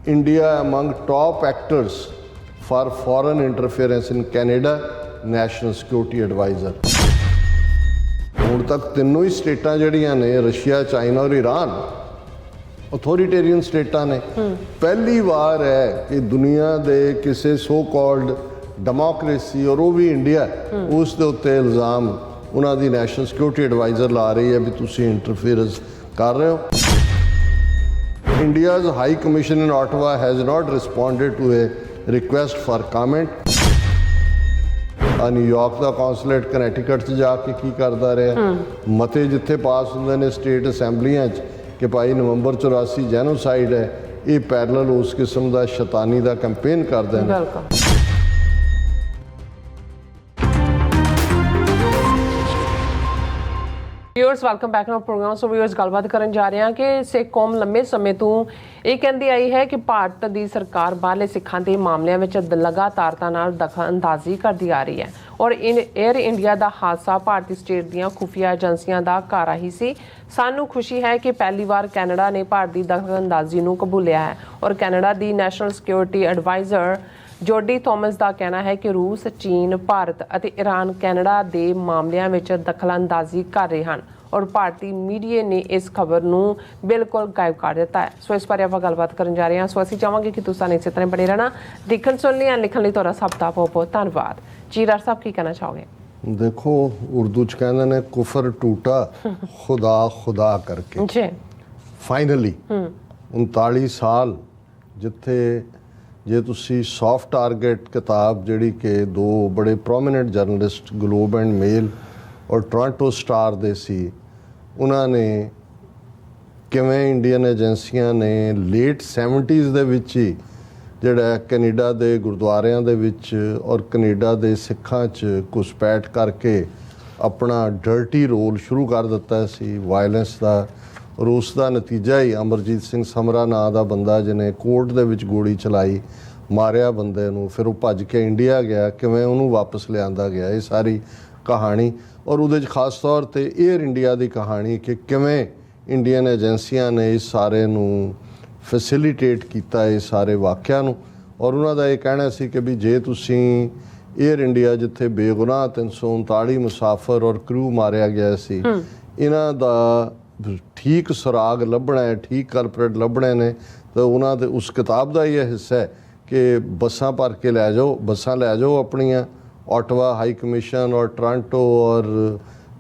India among top actors for foreign interference in Canada, National Security Advisor. ਹੁਣ ਤੱਕ ਤਿੰਨੋਂ ਹੀ ਸਟੇਟਾਂ ਜਿਹੜੀਆਂ ਨੇ ਰਸ਼ੀਆ, ਚਾਈਨਾ ਔਰ ਈਰਾਨ ਅਥੋਰੀਟੇਰੀਅਨ ਸਟੇਟਾਂ ਨੇ। ਪਹਿਲੀ ਵਾਰ ਹੈ ਕਿ ਦੁਨੀਆ ਦੇ ਕਿਸੇ ਸੋ ਕਾਲਡ ਡੈਮੋਕ੍ਰੇਸੀ ਔਰ ਉਹ ਵੀ ਇੰਡੀਆ ਉਸ ਦੇ ਉੱਤੇ ਇਲਜ਼ਾਮ ਉਹਨਾਂ ਦੀ ਨੈਸ਼ਨਲ ਸਿਕਿਉਰਿਟੀ ਐਡਵਾਈਜ਼ਰ ਲਾ ਰਹੀ ਹੈ ਵੀ ਤੁਸੀਂ ਇੰਟਰਫੀਅਰੈਂਸ ਕਰ ਰਹੇ ਹੋ। India's High Commission in Ottawa has not responded to a request for comment. New York ਦਾ ਕੌਂਸੂਲੇਟ ਕਨੈਟੀਕਟ 'ਚ ਜਾ ਕੇ ਕੀ ਕਰਦਾ ਰਿਹਾ, ਮਤੇ ਜਿੱਥੇ ਪਾਸ ਹੁੰਦੇ ਨੇ ਸਟੇਟ ਅਸੈਂਬਲੀਆਂ 'ਚ ਕਿ ਭਾਈ ਨਵੰਬਰ 84 ਜੈਨੋਸਾਈਡ ਹੈ, ਇਹ ਪੈਰਲਲ ਉਸ ਕਿਸਮ ਦਾ ਸ਼ੈਤਾਨੀ ਦਾ ਕੈਂਪੇਨ ਕਰਦੇ ਨੇ। Viewers welcome back to programme. So viewers ਗੱਲਬਾਤ ਕਰਨ ਜਾ ਰਹੇ ਹਾਂ ਕਿ ਸਿੱਖ ਕੌਮ ਲੰਮੇ ਸਮੇਂ ਤੋਂ ਇਹ ਕਹਿੰਦੀ ਆਈ ਹੈ ਕਿ ਭਾਰਤ ਦੀ ਸਰਕਾਰ ਬਾਹਰਲੇ ਸਿੱਖਾਂ ਦੇ ਮਾਮਲਿਆਂ ਵਿੱਚ ਲਗਾਤਾਰਤਾ ਨਾਲ ਦਖਲ ਅੰਦਾਜ਼ੀ ਕਰਦੀ ਆ ਰਹੀ ਹੈ ਔਰ ਏਅਰ ਇੰਡੀਆ ਦਾ ਹਾਦਸਾ ਭਾਰਤੀ ਸਟੇਟ ਦੀਆਂ ਖੁਫੀਆ ਏਜੰਸੀਆਂ ਦਾ ਕਾਰਾ ਹੀ ਸੀ। ਸਾਨੂੰ ਖੁਸ਼ੀ ਹੈ ਕਿ ਪਹਿਲੀ ਵਾਰ ਕੈਨੇਡਾ ਨੇ ਭਾਰਤ ਦੀ ਦਖਲ ਅੰਦਾਜ਼ੀ ਨੂੰ ਕਬੂਲਿਆ ਹੈ ਔਰ ਕੈਨੇਡਾ ਦੀ national security advisor Jody Thomas ਦਾ ਕਹਿਣਾ ਹੈ ਕਿ ਰੂਸ, ਚੀਨ, ਭਾਰਤ ਅਤੇ ਈਰਾਨ ਕੈਨੇਡਾ ਦੇ ਮਾਮਲਿਆਂ ਵਿੱਚ ਦਖਲਅੰਦਾਜ਼ੀ ਕਰ ਰਹੇ ਹਨ ਔਰ ਭਾਰਤੀ ਮੀਡੀਆ ਨੇ ਇਸ ਖਬਰ ਨੂੰ ਬਿਲਕੁਲ ਗਾਇਬ ਕਰ ਦਿੱਤਾ ਹੈ। ਸੋ ਇਸ ਬਾਰੇ ਆਪਾਂ ਗੱਲਬਾਤ ਕਰਨ ਜਾ ਰਹੇ ਹਾਂ। ਸੋ ਅਸੀਂ ਚਾਹਾਂਗੇ ਕਿ ਤੁਸੀਂ ਇਸੇ ਤਰ੍ਹਾਂ ਬਣੇ ਰਹਿਣਾ। ਦੇਖਣ ਸੁਣ ਲਈ ਲਿਖਣ ਲਈ ਤੁਹਾਡਾ ਸਭ ਦਾ ਬਹੁਤ ਬਹੁਤ ਧੰਨਵਾਦ। ਜੀ ਡਾਕਟਰ ਸਾਹਿਬ ਕੀ ਕਹਿਣਾ ਚਾਹੋਗੇ? देखो उर्दू च कहते ने कुफर टूटा खुदा खुदा करके जी। फाइनली 39 साल जिथे जे तुसी सॉफ्ट टारगेट किताब जिहड़ी कि दो बड़े prominent journalists Globe and Mail और टोरंटो स्टार दे सी, उन्होंने किवें इंडियन एजेंसियां ने लेट 70s ਦੇ ਵਿੱਚ ਹੀ ਜਿਹੜਾ ਕੈਨੇਡਾ ਦੇ ਗੁਰਦੁਆਰਿਆਂ ਦੇ ਵਿੱਚ ਔਰ ਕੈਨੇਡਾ ਦੇ ਸਿੱਖਾਂ 'ਚ ਘੁਸਪੈਠ ਕਰਕੇ ਆਪਣਾ ਡਰਟੀ ਰੋਲ ਸ਼ੁਰੂ ਕਰ ਦਿੱਤਾ ਸੀ ਵਾਇਲੈਂਸ ਦਾ। ਔਰ ਉਸ ਦਾ ਨਤੀਜਾ ਹੀ ਅਮਰਜੀਤ ਸਿੰਘ ਸਮਰਾ ਨਾਂ ਦਾ ਬੰਦਾ ਜਿਹਨੇ ਕੋਰਟ ਦੇ ਵਿੱਚ ਗੋਲੀ ਚਲਾਈ, ਮਾਰਿਆ ਬੰਦੇ ਨੂੰ, ਫਿਰ ਉਹ ਭੱਜ ਕੇ ਇੰਡੀਆ ਗਿਆ, ਕਿਵੇਂ ਉਹਨੂੰ ਵਾਪਸ ਲਿਆਂਦਾ ਗਿਆ, ਇਹ ਸਾਰੀ ਕਹਾਣੀ। ਔਰ ਉਹਦੇ 'ਚ ਖਾਸ ਤੌਰ 'ਤੇ ਏਅਰ ਇੰਡੀਆ ਦੀ ਕਹਾਣੀ ਕਿ ਕਿਵੇਂ ਇੰਡੀਅਨ ਏਜੰਸੀਆਂ ਨੇ ਇਸ ਸਾਰੇ ਨੂੰ ਫੈਸਿਲੀਟੇਟ ਕੀਤਾ, ਇਹ ਸਾਰੇ ਵਾਕਿਆ ਨੂੰ। ਔਰ ਉਹਨਾਂ ਦਾ ਇਹ ਕਹਿਣਾ ਸੀ ਕਿ ਵੀ ਜੇ ਤੁਸੀਂ ਏਅਰ ਇੰਡੀਆ ਜਿੱਥੇ ਬੇਗੁਨਾਹ 339 ਮੁਸਾਫਰ ਔਰ ਕਰੂ ਮਾਰਿਆ ਗਿਆ ਸੀ, ਇਹਨਾਂ ਦਾ ਠੀਕ ਸੁਰਾਗ ਲੱਭਣਾ ਹੈ, ਠੀਕ ਕਲਪਰੇਟ ਲੱਭਣੇ ਨੇ, ਤਾਂ ਉਹਨਾਂ ਦੇ ਉਸ ਕਿਤਾਬ ਦਾ ਹੀ ਇਹ ਹਿੱਸਾ ਹੈ ਕਿ ਬੱਸਾਂ ਭਰ ਕੇ ਲੈ ਜਾਓ, ਬੱਸਾਂ ਲੈ ਜਾਓ ਆਪਣੀਆਂ ਓਟਵਾ ਹਾਈ ਕਮਿਸ਼ਨ ਔਰ ਟੋਰਾਂਟੋ ਔਰ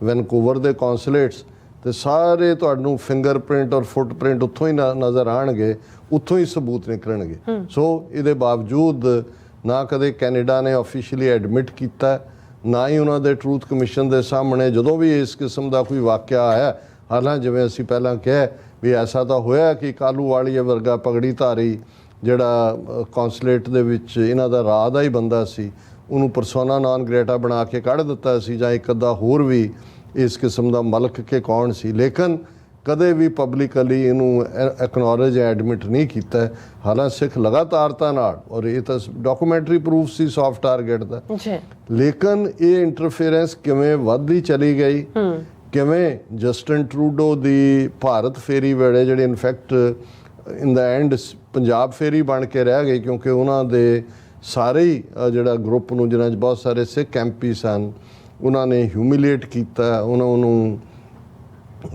ਵੈਨਕੂਵਰ ਦੇ ਕੌਂਸੂਲੇਟਸ, ਤੇ ਸਾਰੇ ਤੁਹਾਨੂੰ ਫਿੰਗਰਪ੍ਰਿੰਟ ਔਰ ਫੁੱਟਪ੍ਰਿੰਟ ਉੱਥੋਂ ਹੀ ਨਜ਼ਰ ਆਉਣਗੇ, ਉੱਥੋਂ ਹੀ ਸਬੂਤ ਨਿਕਲਣਗੇ। ਸੋ ਇਹਦੇ ਬਾਵਜੂਦ ਨਾ ਕਦੇ ਕੈਨੇਡਾ ਨੇ ਆਫੀਸ਼ੀਅਲੀ ਐਡਮਿਟ ਕੀਤਾ, ਨਾ ਹੀ ਉਹਨਾਂ ਦੇ ਟਰੂਥ ਕਮਿਸ਼ਨ ਦੇ ਸਾਹਮਣੇ ਜਦੋਂ ਵੀ ਇਸ ਕਿਸਮ ਦਾ ਕੋਈ ਵਾਕਿਆ ਆਇਆ। ਹਾਲਾਂ ਜਿਵੇਂ ਅਸੀਂ ਪਹਿਲਾਂ ਕਿਹਾ ਵੀ ਐਸਾ ਤਾਂ ਹੋਇਆ ਕਿ ਕਾਲੂਵਾਲੀਆ ਵਰਗਾ ਪਗੜੀ ਧਾਰੀ ਜਿਹੜਾ ਕੌਂਸੂਲੇਟ ਦੇ ਵਿੱਚ ਇਹਨਾਂ ਦਾ ਰਾਹ ਦਾ ਹੀ ਬੰਦਾ ਸੀ, ਉਹਨੂੰ ਪਰਸੋਨਾ ਨਾਨ ਗ੍ਰੇਟਾ ਬਣਾ ਕੇ ਕੱਢ ਦਿੱਤਾ ਸੀ, ਜਾਂ ਇੱਕ ਅੱਧਾ ਹੋਰ ਵੀ ਇਸ ਕਿਸਮ ਦਾ ਮਲਕ ਕੇ ਕੌਣ ਸੀ, ਲੇਕਿਨ ਕਦੇ ਵੀ ਪਬਲਿਕਲੀ ਇਹਨੂੰ ਐਕਨੋਲੇਜ ਐਡਮਿਟ ਨਹੀਂ ਕੀਤਾ। ਹਾਲਾਂ ਸਿੱਖ ਲਗਾਤਾਰਤਾ ਨਾਲ, ਔਰ ਇਹ ਤਾਂ ਡਾਕੂਮੈਂਟਰੀ ਪ੍ਰੂਫ ਸੀ ਸੌਫਟ ਟਾਰਗੇਟ ਦਾ, ਲੇਕਿਨ ਇਹ ਇੰਟਰਫੇਰੈਂਸ ਕਿਵੇਂ ਵੱਧਦੀ ਚਲੀ ਗਈ, ਕਿਵੇਂ ਜਸਟਿਨ ਟਰੂਡੋ ਦੀ ਭਾਰਤ ਫੇਰੀ ਵੇਲੇ ਜਿਹੜੇ in fact in the end Punjab ਫੇਰੀ ਬਣ ਕੇ ਰਹਿ ਗਈ, ਕਿਉਂਕਿ ਉਹਨਾਂ ਦੇ ਸਾਰੇ ਹੀ ਜਿਹੜਾ ਗਰੁੱਪ ਨੂੰ ਜਿਹਨਾਂ 'ਚ ਬਹੁਤ ਸਾਰੇ ਸਿੱਖ ਐਮਪੀ ਸਨ, ਉਹਨਾਂ ਨੇ ਹਿਊਮੀਲੇਟ ਕੀਤਾ, ਉਹਨਾਂ ਨੂੰ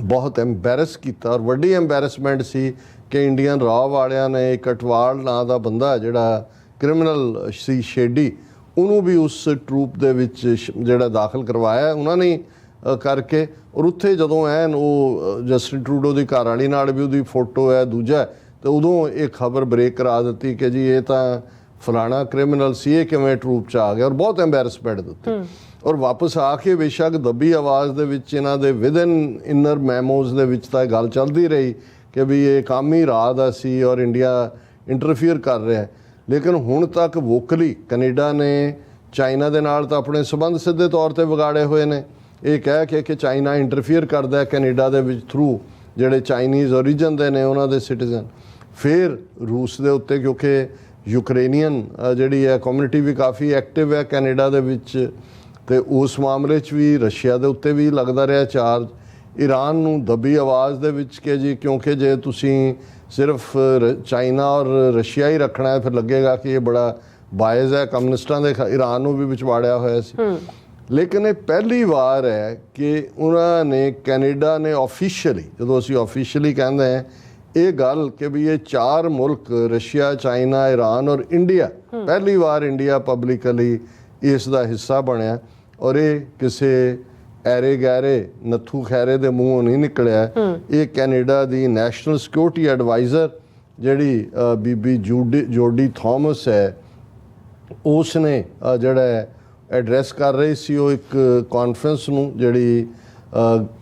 ਬਹੁਤ ਐਂਬੈਰਸ ਕੀਤਾ। ਔਰ ਵੱਡੀ ਐਂਬੈਰਸਮੈਂਟ ਸੀ ਕਿ ਇੰਡੀਅਨ ਰਾਅ ਵਾਲਿਆਂ ਨੇ ਕਟਵਾਲ ਨਾਂ ਦਾ ਬੰਦਾ ਜਿਹੜਾ ਕ੍ਰਿਮੀਨਲ ਸੀ ਸ਼ੇਡੀ, ਉਹਨੂੰ ਵੀ ਉਸ ਟਰੂਪ ਦੇ ਵਿੱਚ ਜਿਹੜਾ ਦਾਖਲ ਕਰਵਾਇਆ ਉਹਨਾਂ ਨੇ ਕਰਕੇ। ਔਰ ਉੱਥੇ ਜਦੋਂ ਐਨ ਉਹ ਜਸਟਿਨ ਟਰੂਡੋ ਦੀ ਘਰ ਵਾਲੀ ਨਾਲ ਵੀ ਉਹਦੀ ਫੋਟੋ ਹੈ ਦੂਜਾ, ਤੇ ਉਦੋਂ ਇਹ ਖਬਰ ਬ੍ਰੇਕ ਕਰਾ ਦਿੱਤੀ ਕਿ ਜੀ ਇਹ ਤਾਂ ਫਲਾਣਾ ਕ੍ਰਿਮੀਨਲ ਸੀ, ਇਹ ਕਿਵੇਂ ਟਰੂਪ 'ਚ ਆ ਗਿਆ, ਔਰ ਬਹੁਤ ਐਂਬੈਰਸਮੈਂਟ ਦਿੱਤੀ। ਔਰ ਵਾਪਸ ਆ ਕੇ ਬੇਸ਼ੱਕ ਦੱਬੀ ਆਵਾਜ਼ ਦੇ ਵਿੱਚ ਇਹਨਾਂ ਦੇ ਵਿਦਨ ਇਨਰ ਮੈਮੋਜ਼ ਦੇ ਵਿੱਚ ਤਾਂ ਇਹ ਗੱਲ ਚੱਲਦੀ ਰਹੀ ਕਿ ਵੀ ਇਹ ਕੰਮ ਹੀ ਰਾਹ ਦਾ ਸੀ ਔਰ ਇੰਡੀਆ ਇੰਟਰਫੀਅਰ ਕਰ ਰਿਹਾ, ਲੇਕਿਨ ਹੁਣ ਤੱਕ ਵੋਕਲੀ ਕੈਨੇਡਾ ਨੇ ਚਾਈਨਾ ਦੇ ਨਾਲ ਤਾਂ ਆਪਣੇ ਸਬੰਧ ਸਿੱਧੇ ਤੌਰ 'ਤੇ ਵਿਗਾੜੇ ਹੋਏ ਨੇ, ਇਹ ਕਹਿ ਕੇ ਕਿ ਚਾਈਨਾ ਇੰਟਰਫੀਅਰ ਕਰਦਾ ਕੈਨੇਡਾ ਦੇ ਵਿੱਚ ਥਰੂ ਜਿਹੜੇ ਚਾਈਨੀਜ਼ ਓਰੀਜਨ ਦੇ ਨੇ ਉਹਨਾਂ ਦੇ ਸਿਟੀਜ਼ਨ। ਫਿਰ ਰੂਸ ਦੇ ਉੱਤੇ, ਕਿਉਂਕਿ ਯੂਕਰੇਨੀਅਨ ਜਿਹੜੀ ਹੈ ਕਮਿਊਨਿਟੀ ਵੀ ਕਾਫੀ ਐਕਟਿਵ ਹੈ ਕੈਨੇਡਾ ਦੇ ਵਿੱਚ, ਤੇ ਉਸ ਮਾਮਲੇ 'ਚ ਵੀ ਰਸ਼ੀਆ ਦੇ ਉੱਤੇ ਵੀ ਲੱਗਦਾ ਰਿਹਾ ਚਾਰਜ। ਈਰਾਨ ਨੂੰ ਦੱਬੀ ਆਵਾਜ਼ ਦੇ ਵਿੱਚ ਕਿ ਜੀ ਕਿਉਂਕਿ ਜੇ ਤੁਸੀਂ ਸਿਰਫ ਚਾਈਨਾ ਔਰ ਰਸ਼ੀਆ ਹੀ ਰੱਖਣਾ ਹੈ, ਫਿਰ ਲੱਗੇਗਾ ਕਿ ਇਹ ਬੜਾ ਬਾਇਜ਼ ਹੈ, ਕਮਿਊਨਿਸਟਾਂ ਦੇ ਈਰਾਨ ਨੂੰ ਵੀ ਵਿਚਵਾੜਿਆ ਹੋਇਆ ਸੀ। ਲੇਕਿਨ ਇਹ ਪਹਿਲੀ ਵਾਰ ਹੈ ਕਿ ਉਹਨਾਂ ਨੇ ਕੈਨੇਡਾ ਨੇ ਆਫੀਸ਼ੀਅਲੀ, ਜਦੋਂ ਅਸੀਂ ਆਫੀਸ਼ੀਅਲੀ ਕਹਿੰਦੇ ਹਾਂ ਇਹ ਗੱਲ ਕਿ ਵੀ ਇਹ 4 ਮੁਲਕ ਰਸ਼ੀਆ, ਚਾਈਨਾ, ਈਰਾਨ ਔਰ ਇੰਡੀਆ, ਪਹਿਲੀ ਵਾਰ ਇੰਡੀਆ ਪਬਲਿਕਲੀ ਇਸ ਦਾ ਹਿੱਸਾ ਬਣਿਆ। ਔਰ ਇਹ ਕਿਸੇ ਐਰੇ ਗੈਰੇ ਨੱਥੂ ਖੈਰੇ ਦੇ ਮੂੰਹੋਂ ਨਹੀਂ ਨਿਕਲਿਆ। ਇਹ ਕੈਨੇਡਾ ਦੀ ਨੈਸ਼ਨਲ ਸਿਕਿਉਰਿਟੀ ਐਡਵਾਈਜ਼ਰ ਜਿਹੜੀ ਬੀਬੀ ਜੋਡੀ ਥਾਮਸ ਹੈ, ਉਸ ਨੇ ਜਿਹੜਾ ਐਡਰੈਸ ਕਰ ਰਹੀ ਸੀ ਉਹ ਇੱਕ ਕਾਨਫਰੰਸ ਨੂੰ, ਜਿਹੜੀ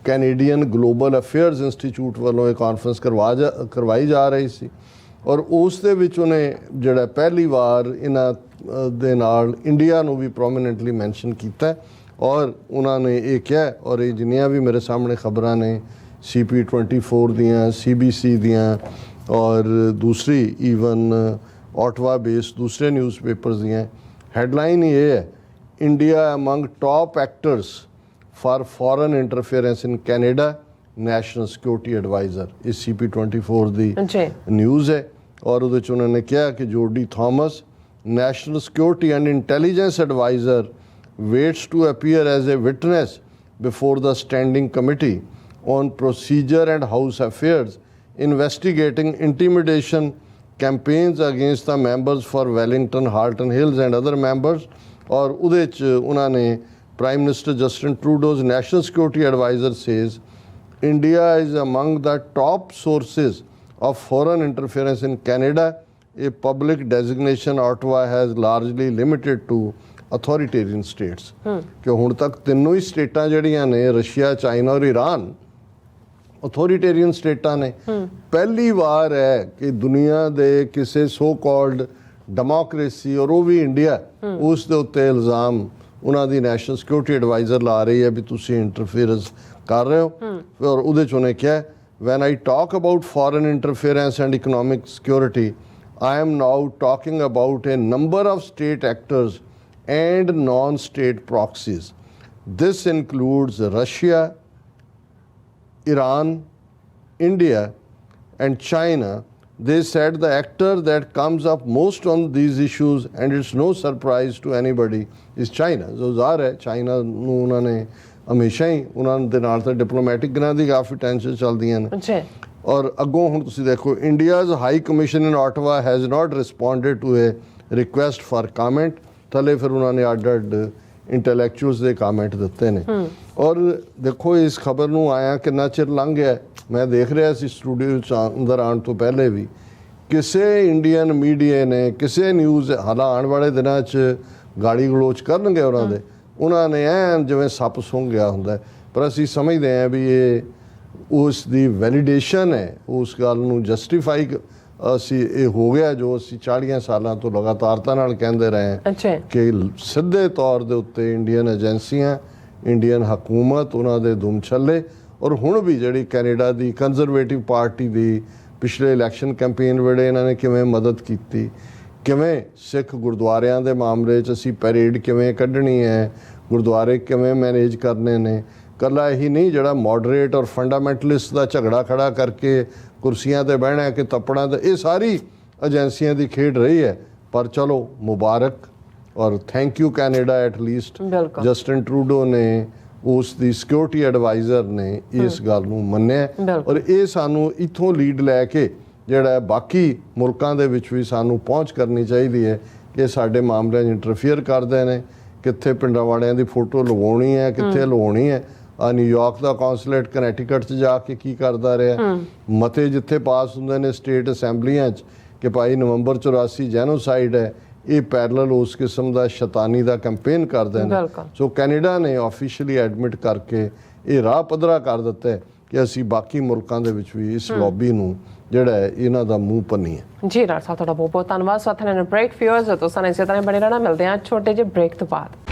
ਕੈਨੇਡੀਅਨ ਗਲੋਬਲ ਅਫੇਅਰਸ ਇੰਸਟੀਚਿਊਟ ਵੱਲੋਂ ਇਹ ਕਾਨਫਰੰਸ ਕਰਵਾਈ ਜਾ ਰਹੀ ਸੀ। ਔਰ ਉਸ ਦੇ ਵਿੱਚ ਉਹਨੇ ਜਿਹੜਾ ਪਹਿਲੀ ਵਾਰ ਇਹਨਾਂ ਦੇ ਨਾਲ ਇੰਡੀਆ ਨੂੰ ਵੀ ਪ੍ਰੋਮੀਨੈਂਟਲੀ ਮੈਂਸ਼ਨ ਕੀਤਾ। ਔਰ ਉਹਨਾਂ ਨੇ ਇਹ ਕਿਹਾ, ਔਰ ਇਹ ਜਿੰਨੀਆਂ ਵੀ ਮੇਰੇ ਸਾਹਮਣੇ ਖਬਰਾਂ ਨੇ CP24 ਦੀਆਂ, CBC ਦੀਆਂ ਔਰ ਦੂਸਰੀ ਈਵਨ ਆਟਵਾ ਬੇਸ ਦੂਸਰੇ ਨਿਊਜ਼ਪੇਪਰਸ ਦੀਆਂ, ਹੈਡਲਾਈਨ ਇਹ ਹੈ, India among top actors for foreign interference in Canada national security adviser. ਇਹ CP24 ਦੀ ਨਿਊਜ਼ ਹੈ। ਔਰ ਉਹਦੇ 'ਚ ਉਹਨਾਂ ਨੇ ਕਿਹਾ ਕਿ Jody Thomas national security and intelligence adviser waits to appear as a witness before the Standing Committee on Procedure and House Affairs investigating intimidation campaigns against the members for Wellington, Halton Hills and other members। और उदे च उन्होंने Prime Minister Justin Trudeau's National Security Advisor says India is among the top sources of foreign interference in Canada, a public designation Ottawa has largely limited to authoritarian states. ਕਿ ਹੁਣ ਤੱਕ ਤਿੰਨੋਂ ਹੀ ਸਟੇਟਾਂ ਜਿਹੜੀਆਂ ਨੇ ਰਸ਼ੀਆ, ਚਾਈਨਾ ਔਰ Iran authoritarian ਸਟੇਟਾਂ ਨੇ। ਪਹਿਲੀ ਵਾਰ ਹੈ ਕਿ ਦੁਨੀਆ ਦੇ ਕਿਸੇ ਸੋ ਕਾਲਡ ਡੈਮੋਕ੍ਰੇਸੀ, ਔਰ ਉਹ ਵੀ ਇੰਡੀਆ, ਉਸ ਦੇ ਉੱਤੇ ਇਲਜ਼ਾਮ ਉਹਨਾਂ ਦੀ ਨੈਸ਼ਨਲ ਸਿਕਿਉਰਿਟੀ ਐਡਵਾਈਜ਼ਰ ਲਾ ਰਹੀ ਹੈ ਵੀ ਤੁਸੀਂ ਇੰਟਰਫੇਰੈਂਸ ਕਰ ਰਹੇ ਹੋ। ਔਰ ਉਹਦੇ 'ਚ ਉਹਨੇ ਕਿਹਾ, when I talk about foreign interference and economic security I am now talking about a number of state actors and non-state proxies. This includes Russia, Iran, India and China. They said the actor that comes up most on these issues, and it's no surprise to anybody, is China. So ਜ਼ਾਹਰ ਹੈ China ਨੂੰ ਉਹਨਾਂ ਨੇ ਹਮੇਸ਼ਾ ਹੀ ਉਹਨਾਂ ਦੇ ਨਾਲ ਤਾਂ ਡਿਪਲੋਮੈਟਿਕ ਗੱਲਾਂ ਦੀ ਕਾਫੀ ਟੈਂਸ਼ਨ ਚੱਲਦੀਆਂ ਨੇ। ਔਰ ਅੱਗੋਂ ਹੁਣ ਤੁਸੀਂ ਦੇਖੋ, India's high commission in Ottawa has not responded to a request for comment. ਥੱਲੇ ਫਿਰ ਉਹਨਾਂ ਨੇ ਅੱਡ ਇੰਟੈਲੈਕਚੁਅਲਸ ਦੇ ਕਾਮੈਂਟ ਦਿੱਤੇ ਨੇ। ਔਰ ਦੇਖੋ ਇਸ ਖਬਰ ਨੂੰ ਆਇਆ ਕਿੰਨਾ ਚਿਰ ਲੰਘ ਗਿਆ। ਮੈਂ ਦੇਖ ਰਿਹਾ ਸੀ ਸਟੂਡੀਓ 'ਚ ਅੰਦਰ ਆਉਣ ਤੋਂ ਪਹਿਲੇ ਵੀ, ਕਿਸੇ ਇੰਡੀਅਨ ਮੀਡੀਆ ਨੇ, ਕਿਸੇ ਨਿਊਜ਼, ਹਾਲਾਂ ਆਉਣ ਵਾਲੇ ਦਿਨਾਂ 'ਚ ਗਾਲੀ ਗਲੋਚ ਕਰਨਗੇ ਉਹਨਾਂ ਨੇ ਐਨ ਜਿਵੇਂ ਸੱਪ ਸੁੰਘ ਗਿਆ ਹੁੰਦਾ। ਪਰ ਅਸੀਂ ਸਮਝਦੇ ਹਾਂ ਵੀ ਇਹ ਉਸ ਦੀ ਵੈਲੀਡੇਸ਼ਨ ਹੈ, ਉਸ ਗੱਲ ਨੂੰ ਜਸਟੀਫਾਈ ਅਸੀਂ ਇਹ ਹੋ ਗਿਆ ਜੋ ਅਸੀਂ 40 ਸਾਲਾਂ ਤੋਂ ਲਗਾਤਾਰਤਾ ਨਾਲ ਕਹਿੰਦੇ ਰਹੇ ਹਾਂ ਕਿ ਸਿੱਧੇ ਤੌਰ ਦੇ ਉੱਤੇ ਇੰਡੀਅਨ ਏਜੰਸੀਆਂ, ਇੰਡੀਅਨ ਹਕੂਮਤ, ਉਹਨਾਂ ਦੇ ਦੁਮ ਛੱਲੇ। ਔਰ ਹੁਣ ਵੀ ਜਿਹੜੀ ਕੈਨੇਡਾ ਦੀ ਕੰਜ਼ਰਵੇਟਿਵ ਪਾਰਟੀ ਦੀ ਪਿਛਲੇ ਇਲੈਕਸ਼ਨ ਕੈਂਪੇਨ ਵੇਲੇ ਇਹਨਾਂ ਨੇ ਕਿਵੇਂ ਮਦਦ ਕੀਤੀ, ਕਿਵੇਂ ਸਿੱਖ ਗੁਰਦੁਆਰਿਆਂ ਦੇ ਮਾਮਲੇ 'ਚ ਅਸੀਂ ਪੈਰੇਡ ਕਿਵੇਂ ਕੱਢਣੀ ਹੈ, ਗੁਰਦੁਆਰੇ ਕਿਵੇਂ ਮੈਨੇਜ ਕਰਨੇ ਨੇ। ਇਕੱਲਾ ਇਹੀ ਨਹੀਂ, ਜਿਹੜਾ ਮੋਡਰੇਟ ਔਰ ਫੰਡਾਮੈਂਟਲਿਸਟ ਦਾ ਝਗੜਾ ਖੜਾ ਕਰਕੇ ਕੁਰਸੀਆਂ 'ਤੇ ਬਹਿਣਾ ਕਿ ਤੱਪਣਾ, ਤਾਂ ਇਹ ਸਾਰੀ ਏਜੰਸੀਆਂ ਦੀ ਖੇਡ ਰਹੀ ਹੈ। ਪਰ ਚਲੋ ਮੁਬਾਰਕ ਔਰ thank you Canada, at least Justin Trudeau ਨੇ, ਉਸ ਦੀ ਸਿਕਿਉਰਿਟੀ ਐਡਵਾਈਜ਼ਰ ਨੇ ਇਸ ਗੱਲ ਨੂੰ ਮੰਨਿਆ। ਔਰ ਇਹ ਸਾਨੂੰ ਇੱਥੋਂ ਲੀਡ ਲੈ ਕੇ ਜਿਹੜਾ ਬਾਕੀ ਮੁਲਕਾਂ ਦੇ ਵਿੱਚ ਵੀ ਸਾਨੂੰ ਪਹੁੰਚ ਕਰਨੀ ਚਾਹੀਦੀ ਹੈ ਕਿ ਸਾਡੇ ਮਾਮਲਿਆਂ 'ਚ ਇੰਟਰਫੀਅਰ ਕਰਦੇ ਨੇ। ਕਿੱਥੇ ਪਿੰਡਾਂ ਵਾਲਿਆਂ ਦੀ ਫੋਟੋ ਲਗਾਉਣੀ ਹੈ, ਕਿੱਥੇ ਲਵਾਉਣੀ ਹੈ। ਨਿਊਯਾਰਕ ਦਾ ਕੌਂਸੂਲੇਟ ਕਨੈਟੀਕਟ 'ਚ ਜਾ ਕੇ ਕੀ ਕਰਦਾ ਰਿਹਾ। ਮਤੇ ਜਿੱਥੇ ਪਾਸ ਹੁੰਦੇ ਨੇ ਸਟੇਟ ਅਸੈਂਬਲੀਆਂ 'ਚ ਕਿ ਭਾਈ ਨਵੰਬਰ 84 ਜੈਨੋਸਾਈਡ ਹੈ, ਇਹ ਪੈਰਲਲ ਉਸ ਕਿਸਮ ਦਾ ਸ਼ੈਤਾਨੀ ਦਾ ਕੈਂਪੇਨ ਕਰਦੇ ਨੇ। ਸੋ ਕੈਨੇਡਾ ਨੇ ਆਫੀਸ਼ੀਅਲੀ ਐਡਮਿਟ ਕਰਕੇ ਇਹ ਰਾਹ ਪੱਧਰਾ ਕਰ ਦਿੱਤਾ ਹੈ ਕਿ ਅਸੀਂ ਬਾਕੀ ਮੁਲਕਾਂ ਦੇ ਵਿੱਚ ਵੀ ਇਸ ਲੌਬੀ ਨੂੰ ਜਿਹੜਾ ਹੈ ਇਹਨਾਂ ਦਾ ਮੂੰਹ ਭੰਨੀਏ। ਜੀ ਡਾਕਟਰ ਸਾਹਿਬ, ਤੁਹਾਡਾ ਬਹੁਤ ਬਹੁਤ ਧੰਨਵਾਦ। ਸਾਥ ਨਾਲ ਬ੍ਰੇਕ ਫਿਊਅਰਸ ਤੋਂ ਸਾਨੂੰ ਇਸੇ ਤਰ੍ਹਾਂ ਬਣੇ ਰਹਿਣਾ। ਮਿਲਦੇ ਹਾਂ ਛੋਟੇ ਜਿਹੇ ਬ੍ਰੇਕ ਤੋਂ ਬਾਅਦ।